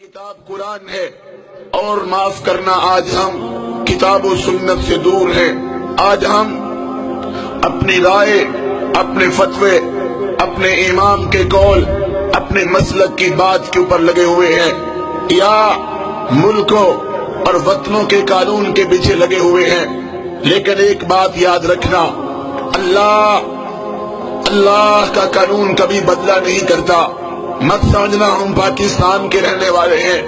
کتاب قرآن ہے اور معاف کرنا آج ہم کتاب و سنت سے دور ہیں۔ آج ہم اپنی رائے، اپنے فتوے، اپنے امام کے قول، اپنے مسلک کی بات کے اوپر لگے ہوئے ہیں یا ملکوں اور وطنوں کے قانون کے پیچھے لگے ہوئے ہیں۔ لیکن ایک بات یاد رکھنا، اللہ کا قانون کبھی بدلہ نہیں کرتا۔ مت سمجھنا ہم پاکستان کے رہنے والے ہیں،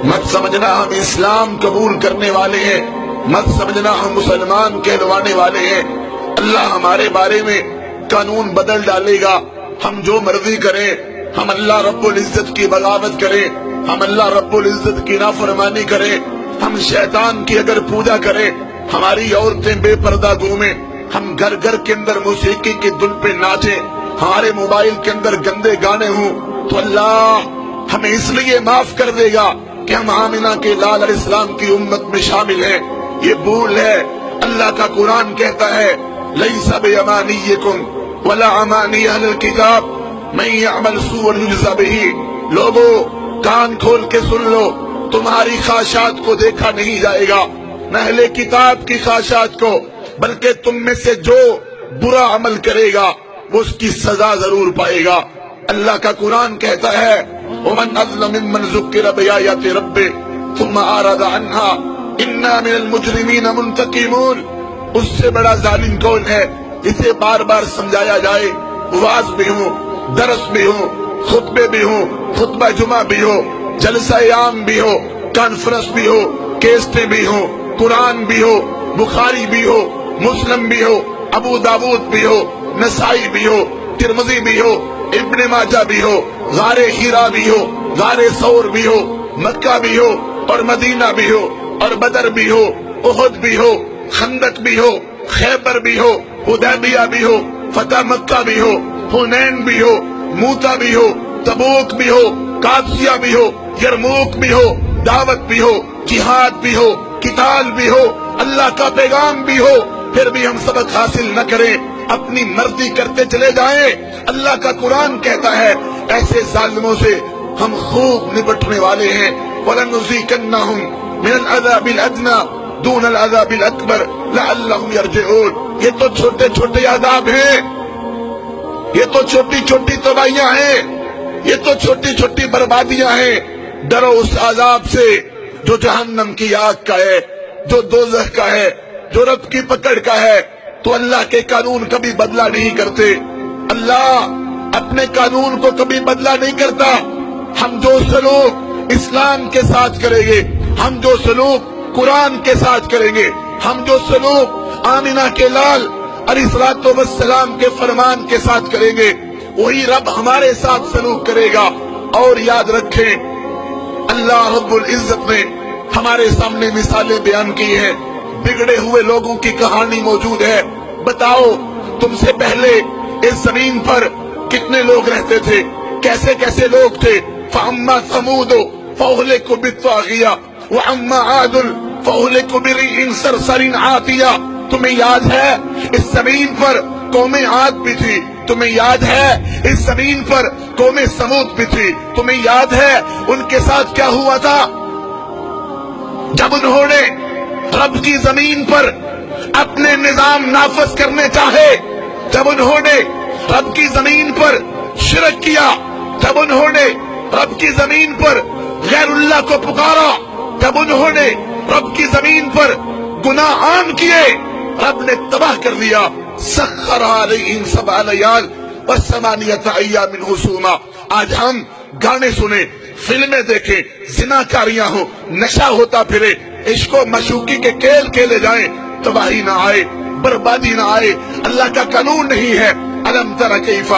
مت سمجھنا ہم اسلام قبول کرنے والے ہیں، مت سمجھنا ہم مسلمان کہلوانے والے ہیں۔ اللہ ہمارے بارے میں قانون بدل ڈالے گا، ہم جو مرضی کریں، ہم اللہ رب العزت کی بغاوت کریں، ہم اللہ رب العزت کی نافرمانی کریں، ہم شیطان کی اگر پوجا کریں، ہماری عورتیں بے پردہ گھومیں، ہم گھر گھر کے اندر موسیقی کی دھن پہ ناچیں، ہمارے موبائل کے اندر گندے گانے ہوں، تو اللہ ہمیں اس لیے معاف کر دے گا کہ ہم آمنہ کے لال علیہ السلام کی امت میں شامل ہیں۔ یہ بھول ہے۔ اللہ کا قرآن کہتا ہے لیس بامانیکم ولا امانی اہل الکتاب من یعمل سوءا یجزا بہ۔ لوگوں کان کھول کے سن لو، تمہاری خواہشات کو دیکھا نہیں جائے گا، نہ اہل کتاب کی خواہشات کو، بلکہ تم میں سے جو برا عمل کرے گا وہ اس کی سزا ضرور پائے گا۔ اللہ کا قرآن کہتا ہے وَمَنْ أَظْلَمُ مِمَّنْ ذُكِّرَ بِآيَاتِ رَبِّهِ ثُمَّ أَعْرَضَ عَنْهَا إِنَّا مِنَ الْمُجْرِمِينَ مُنْتَقِمُونَ۔ اس سے بڑا ظالم کون ہے جسے بار بار سمجھایا جائے، واعظ بھی ہو، درس بھی ہو، خطبے بھی ہو، خطبہ جمعہ بھی ہو، جلسہ عام بھی ہو، کانفرنس بھی ہو، کیسٹیں بھی ہو، قرآن بھی ہو، بخاری بھی ہو، مسلم بھی ہو، ابو داود بھی ہو، نسائی بھی ہو، ترمذی بھی ہو، ابن ماجہ بھی ہو، غار ہیرا بھی ہو، غار ثور بھی ہو، مکہ بھی ہو اور مدینہ بھی ہو، اور بدر بھی ہو، احد بھی ہو، خندق بھی ہو، خیبر بھی ہو، حدیبیہ بھی ہو، فتح مکہ بھی ہو، حنین بھی ہو، موتا بھی ہو، تبوک بھی ہو، قادسیہ بھی ہو، یرموک بھی ہو، دعوت بھی ہو، جہاد بھی ہو، قتال بھی ہو، اللہ کا پیغام بھی ہو، پھر بھی ہم سبق حاصل نہ کریں، اپنی مرضی کرتے چلے جائیں۔ اللہ کا قرآن کہتا ہے ایسے ظالموں سے ہم خوب نپٹنے والے ہیں۔ وَلَنُذِيقَنَّهُمْ مِنَ الْعَذَابِ الْأَدْنَىٰ دُونَ الْعَذَابِ الْأَكْبَرِ لَعَلَّهُمْ يَرْجِعُونَ۔ یہ تو چھوٹے چھوٹے عذاب ہیں، یہ تو چھوٹی چھوٹی تباہیاں ہیں، یہ تو چھوٹی چھوٹی بربادیاں ہیں۔ ڈرو اس عذاب سے جو جہنم کی آگ کا ہے، جو دوزخ کا ہے، جو رب کی پکڑ کا ہے۔ تو اللہ کے قانون کبھی بدلہ نہیں کرتے، اللہ اپنے قانون کو کبھی بدلہ نہیں کرتا۔ ہم جو سلوک اسلام کے ساتھ کریں گے، ہم جو سلوک قرآن کے ساتھ کریں گے، ہم جو سلوک آمنہ کے لال علیہ الصلوۃ والسلام کے فرمان کے ساتھ کریں گے، وہی رب ہمارے ساتھ سلوک کرے گا۔ اور یاد رکھیں اللہ رب العزت نے ہمارے سامنے مثالیں بیان کی ہیں، بگڑے ہوئے لوگوں کی کہانی موجود ہے۔ بتاؤ تم سے پہلے اس زمین پر کتنے لوگ رہتے تھے، کیسے کیسے لوگ تھے۔ فَأَمَّا ثَمُودُ فَأُهْلِكُوا بِالطَّاغِيَةِ وَأَمَّا عَادٌ فَأُهْلِكُوا بِرِيحٍ صَرْصَرٍ عَاتِيَةٍ۔ تمہیں یاد ہے اس زمین پر قوم عاد بھی تھی، تمہیں یاد ہے اس زمین پر قوم سمود بھی تھی، تمہیں یاد ہے ان کے ساتھ کیا ہوا تھا جب انہوں نے رب کی زمین پر اپنے نظام نافذ کرنے چاہے، جب انہوں نے رب کی زمین پر شرک کیا، جب انہوں نے رب کی زمین پر غیر اللہ کو پکارا، جب انہوں نے رب کی زمین پر گناہ عام کیے، رب نے تباہ کر دیا۔ سخر علیہم 7 لیال و8 ایام حسوما۔ آج ہم گانے سنیں، فلمیں دیکھیں، زناکاریاں ہوں، نشہ ہوتا پھرے، عشق و معشوقی کے کھیل کھیلے جائیں، تباہی نہ آئے، بربادی نہ آئے۔ اللہ کا قانون نہیں ہے۔ الم تر کیف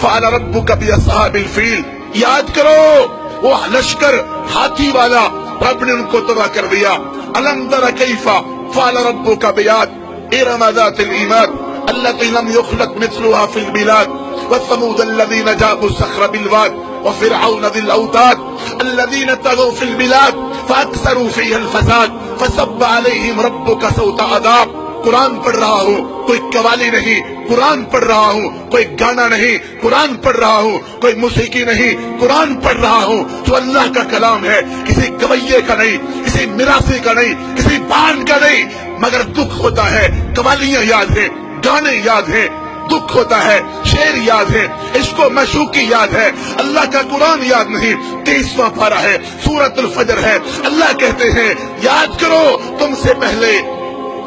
فعل ربک باصحاب الفیل۔ یاد کرو وہ لشکر ہاتھی والا، رب نے ان کو تباہ کر دیا۔ الم تر کیف فعل ربک بعاد ارم ذات العماد التي لم يخلق مثلها في البلاد وثمود الذين جابوا الصخر بالواد وفرعون ذي الاوتاد الذين طغوا في البلاد فاكثروا فيها الفساد فصب عليهم ربك سوط عذاب۔ قرآن پڑھ رہا ہوں، کوئی قوالی نہیں، قرآن پڑھ رہا ہوں، کوئی گانا نہیں، قرآن پڑھ رہا ہوں، کوئی موسیقی نہیں، قرآن پڑھ رہا ہوں جو اللہ کا کلام ہے، کسی گویے کا نہیں، کسی مراثی کا نہیں، کسی بانڈ کا نہیں۔ مگر دکھ ہوتا ہے، قوالیاں یاد ہیں، گانے یاد ہیں، دکھ ہوتا ہے، شعر یاد ہے، عشق و معشوقی یاد ہے، اللہ کا قرآن یاد نہیں۔ 23واں پارہ ہے، سورۃ الفجر ہے، اللہ کہتے ہیں یاد کرو تم سے پہلے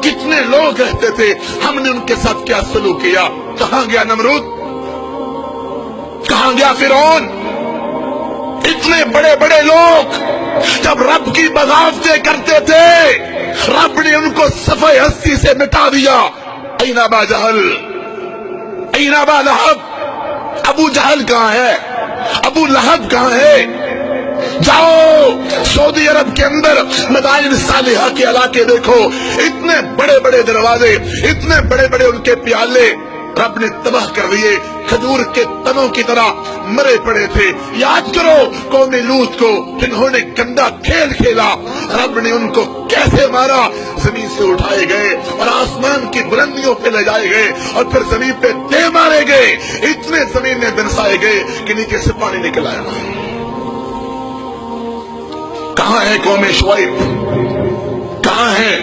کتنے لوگ رہتے تھے، ہم نے ان کے ساتھ کیا سلوک کیا۔ کہاں گیا نمرود، کہاں گیا فرعون، اتنے بڑے بڑے لوگ جب رب کی بغاوتیں کرتے تھے رب نے ان کو صفحہ ہستی سے مٹا دیا۔ این ابا جہل، این ابا لہب، ابو جہل کہاں ہے، ابو لہب کہاں ہے؟ جاؤ سعودی عرب کے اندر مدائن صالحہ کے علاقے دیکھو، اتنے بڑے بڑے دروازے، اتنے بڑے بڑے ان کے پیالے رب نے تباہ کر دیے، کھجور کے تنوں کی طرح مرے پڑے تھے۔ یاد کرو قوم لوط کو جنہوں نے گندا کھیل کھیلا، رب نے ان کو کیسے مارا، زمین سے اٹھائے گئے اور آسمان کی بلندیوں پہ لے جائے گئے اور پھر زمین پہ دے مارے گئے، اتنے زمین میں برسائے گئے کہ نیچے سے پانی نکل آیا۔ کہاں ہے قوم شعیب، کہاں ہے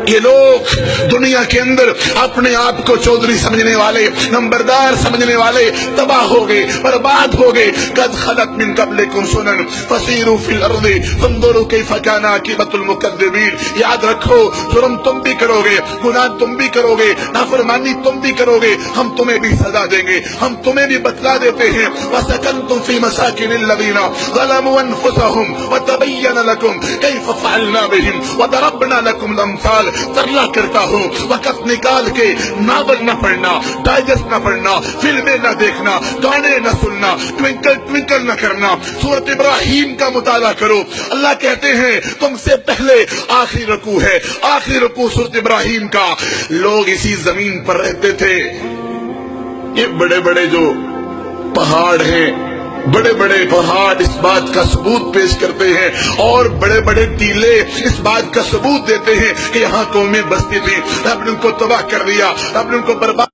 یہ لوگ دنیا کے اندر اپنے آپ کو چودھری سمجھنے والے، نمبردار سمجھنے والے تباہ ہو گئے، برباد ہو گئے۔ قد خلت من قبلکم سنن فسیروا فی الارض فانظروا کیف کان عاقبۃ المکذبین۔ یاد رکھو جرم تم بھی کرو گے، گناہ تم بھی کرو گے، نافرمانی تم بھی کرو گے، ہم تمہیں بھی سزا دیں گے، ہم تمہیں بھی بتلا دیتے ہیں۔ وسکنتم فی مساکن الذین ظلموا انفسهم وتبین لکم کیف فعلنا بهم وضربنا لکم الامثال۔ ترلا کرتا ہوں وقت نکال کے ناول نہ پڑھنا، ڈائجسٹ نہ پڑھنا، فلمیں نہ دیکھنا، گانے نہ سننا، ٹوینکل ٹوینکل نہ کرنا، سورۃ ابراہیم کا مطالعہ کرو۔ اللہ کہتے ہیں تم سے پہلے آخری رکوع ہے، آخری رکوع سورۃ ابراہیم کا، لوگ اسی زمین پر رہتے تھے۔ یہ بڑے بڑے جو پہاڑ ہیں، بڑے بڑے پہاڑ اس بات کا ثبوت پیش کرتے ہیں اور بڑے بڑے ٹیلے اس بات کا ثبوت دیتے ہیں کہ یہاں قومیں بستی تھی، رب نے ان کو تباہ کر دیا، رب نے ان کو برباد